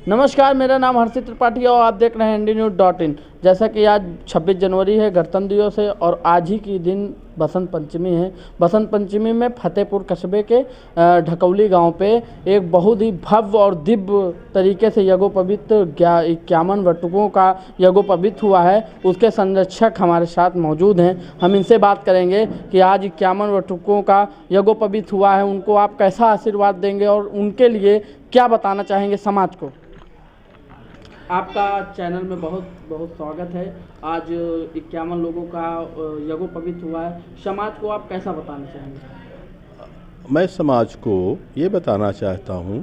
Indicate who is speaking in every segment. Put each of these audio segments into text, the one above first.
Speaker 1: नमस्कार, मेरा नाम हर्षित त्रिपाठी और आप देख रहे हैं NDNews.in। जैसा कि आज 26 जनवरी है, गणतंत्र दिवस है और आज ही के दिन बसंत पंचमी है। बसंत पंचमी में फतेहपुर कस्बे के ढकौली गांव पे एक बहुत ही भव्य और दिव्य तरीके से यज्ञोपवीत 51 वटुकों का यज्ञोपवीत हुआ है। उसके संरक्षक हमारे साथ मौजूद हैं। हम इनसे बात करेंगे कि आज 51 वटुकों का यज्ञोपवीत हुआ है, उनको आप कैसा आशीर्वाद देंगे और उनके लिए क्या बताना चाहेंगे समाज को। आपका चैनल में बहुत बहुत स्वागत है। आज 51 लोगों का यज्ञोपवीत हुआ है, समाज को आप कैसा बताना चाहेंगे।
Speaker 2: मैं समाज को ये बताना चाहता हूँ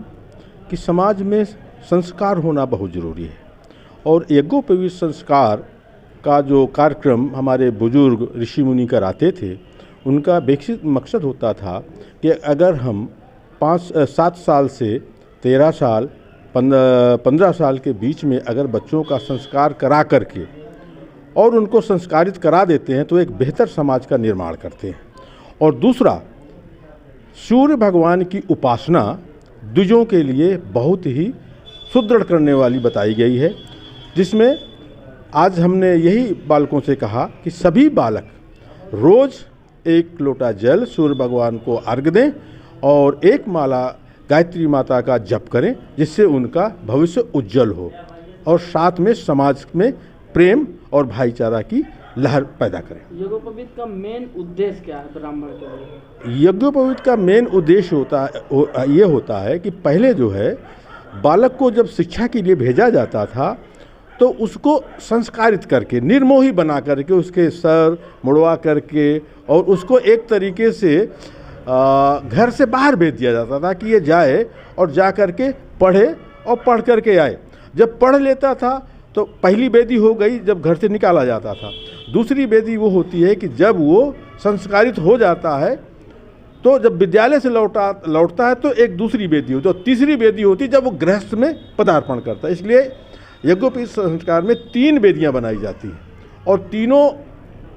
Speaker 2: कि समाज में संस्कार होना बहुत ज़रूरी है और यज्ञोपवीत संस्कार का जो कार्यक्रम हमारे बुजुर्ग ऋषि मुनि कराते थे, उनका विकसित मकसद होता था कि अगर हम 7 साल से 13 साल 15 साल के बीच में अगर बच्चों का संस्कार करा करके और उनको संस्कारित करा देते हैं तो एक बेहतर समाज का निर्माण करते हैं। और दूसरा, सूर्य भगवान की उपासना द्विजों के लिए बहुत ही सुदृढ़ करने वाली बताई गई है, जिसमें आज हमने यही बालकों से कहा कि सभी बालक रोज़ 1 लोटा जल सूर्य भगवान को अर्घ दें और 1 माला गायत्री माता का जप करें, जिससे उनका भविष्य उज्जवल हो और साथ में समाज में प्रेम और भाईचारा की लहर पैदा करें।
Speaker 1: यज्ञोपवीत का मेन उद्देश्य क्या है ब्राह्मण के लिए?
Speaker 2: यज्ञोपवीत का मेन उद्देश्य होता है कि पहले जो है बालक को जब शिक्षा के लिए भेजा जाता था तो उसको संस्कारित करके निर्मोही बना करके उसके सर मुड़वा करके और उसको एक तरीके से घर से बाहर भेज दिया जाता था कि ये जाए और जा कर के पढ़े और पढ़ कर के आए। जब पढ़ लेता था तो पहली बेदी हो गई जब घर से निकाला जाता था। दूसरी बेदी वो होती है कि जब वो संस्कारित हो जाता है तो जब विद्यालय से लौटता है तो एक दूसरी बेदी होती है। तो तीसरी बेदी होती है जब वो गृहस्थ में पदार्पण करता है। इसलिए यज्ञोपवीत संस्कार में 3 बेदियाँ बनाई जाती हैं और तीनों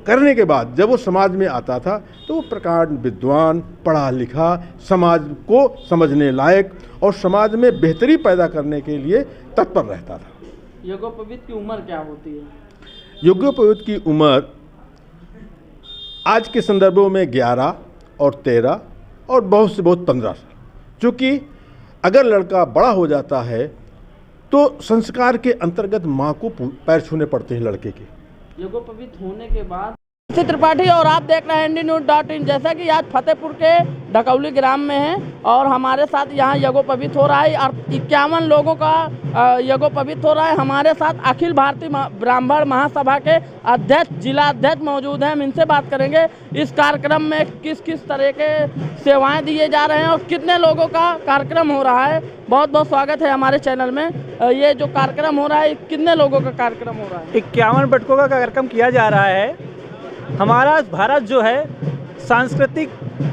Speaker 2: करने के बाद जब वो समाज में आता था तो वो प्रकांड विद्वान, पढ़ा लिखा, समाज को समझने लायक और समाज में बेहतरी पैदा करने के लिए तत्पर रहता था।
Speaker 1: यज्ञोपवीत की उम्र क्या होती है?
Speaker 2: यज्ञोपवीत की उम्र आज के संदर्भों में 11 और 13 और बहुत से बहुत 15 साल। चूँकि अगर लड़का बड़ा हो जाता है तो संस्कार के अंतर्गत माँ को पैर छूने पड़ते हैं लड़के के।
Speaker 1: यज्ञोपवीत होने के बाद त्रिपाठी और आप देख रहे हैं NDNews.in। जैसा कि आज फतेहपुर के ढकौली ग्राम में है और हमारे साथ यहाँ यज्ञोपवीत हो रहा है और 51 लोगों का यज्ञोपवीत हो रहा है। हमारे साथ अखिल भारतीय ब्राह्मण महासभा के अध्यक्ष, जिला अध्यक्ष मौजूद हैं। हम इनसे बात करेंगे इस कार्यक्रम में किस किस तरह के सेवाएं दिए जा रहे हैं और कितने लोगों का कार्यक्रम हो रहा है। बहुत बहुत स्वागत है हमारे चैनल में। ये जो कार्यक्रम हो रहा है कितने लोगों का कार्यक्रम हो रहा है?
Speaker 3: 51 वटुकों का कार्यक्रम किया जा रहा है। हमारा भारत जो है सांस्कृतिक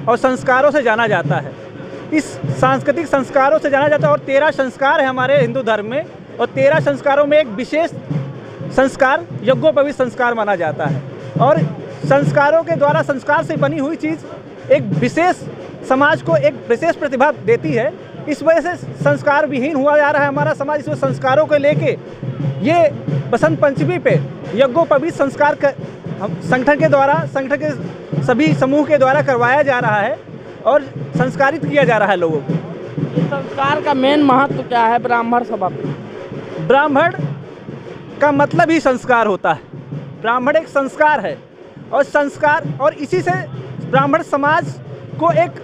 Speaker 3: और संस्कारों से जाना जाता है। इस सांस्कृतिक संस्कारों से जाना जाता है और 13 संस्कार है हमारे हिंदू धर्म में और 13 संस्कारों में एक विशेष संस्कार यज्ञोपवीत संस्कार माना जाता है। और संस्कारों के द्वारा संस्कार से बनी हुई चीज़ एक विशेष समाज को एक विशेष प्रतिभा देती है। इस वजह से संस्कार विहीन हुआ जा रहा है हमारा समाज। इसमें संस्कारों को लेके ये बसंत पंचमी पे यज्ञोपवीत संस्कार संगठन के सभी समूह के द्वारा करवाया जा रहा है और संस्कारित किया जा रहा है लोगों को।
Speaker 1: इस संस्कार का मेन महत्व क्या है ब्राह्मण सभा पे?
Speaker 3: ब्राह्मण का मतलब ही संस्कार होता है। ब्राह्मण एक संस्कार है और इसी से ब्राह्मण समाज को एक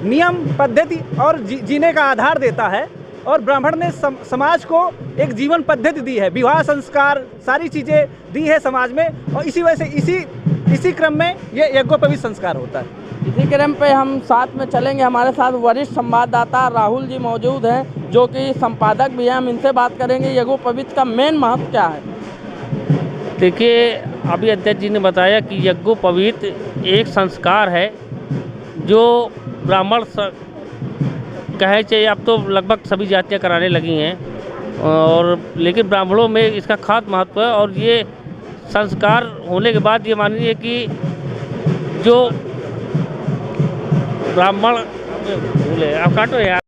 Speaker 3: नियम पद्धति और जीने का आधार देता है। और ब्राह्मण ने समाज को एक जीवन पद्धति दी है, विवाह संस्कार सारी चीज़ें दी है समाज में। और इसी वजह से इसी क्रम में ये यज्ञोपवीत संस्कार होता है।
Speaker 1: इसी क्रम पे हम साथ में चलेंगे। हमारे साथ वरिष्ठ संवाददाता राहुल जी मौजूद हैं जो कि संपादक भी हैं। हम इनसे बात करेंगे यज्ञोपवीत का मेन महत्व क्या है।
Speaker 4: देखिए, अभी अध्यक्ष जी ने बताया कि यज्ञोपवीत एक संस्कार है जो ब्राह्मण कहे चाहिए, अब तो लगभग सभी जातियां कराने लगी हैं और लेकिन ब्राह्मणों में इसका खास महत्व है। और ये संस्कार होने के बाद ये मानिए कि जो ब्राह्मण भूले आप काटो यार।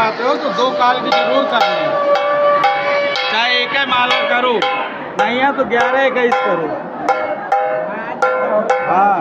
Speaker 5: करवाते हो तो 2 काल की जरूर करनी है, चाहे 1 माला करो, नहीं है तो 11-21 करो। हाँ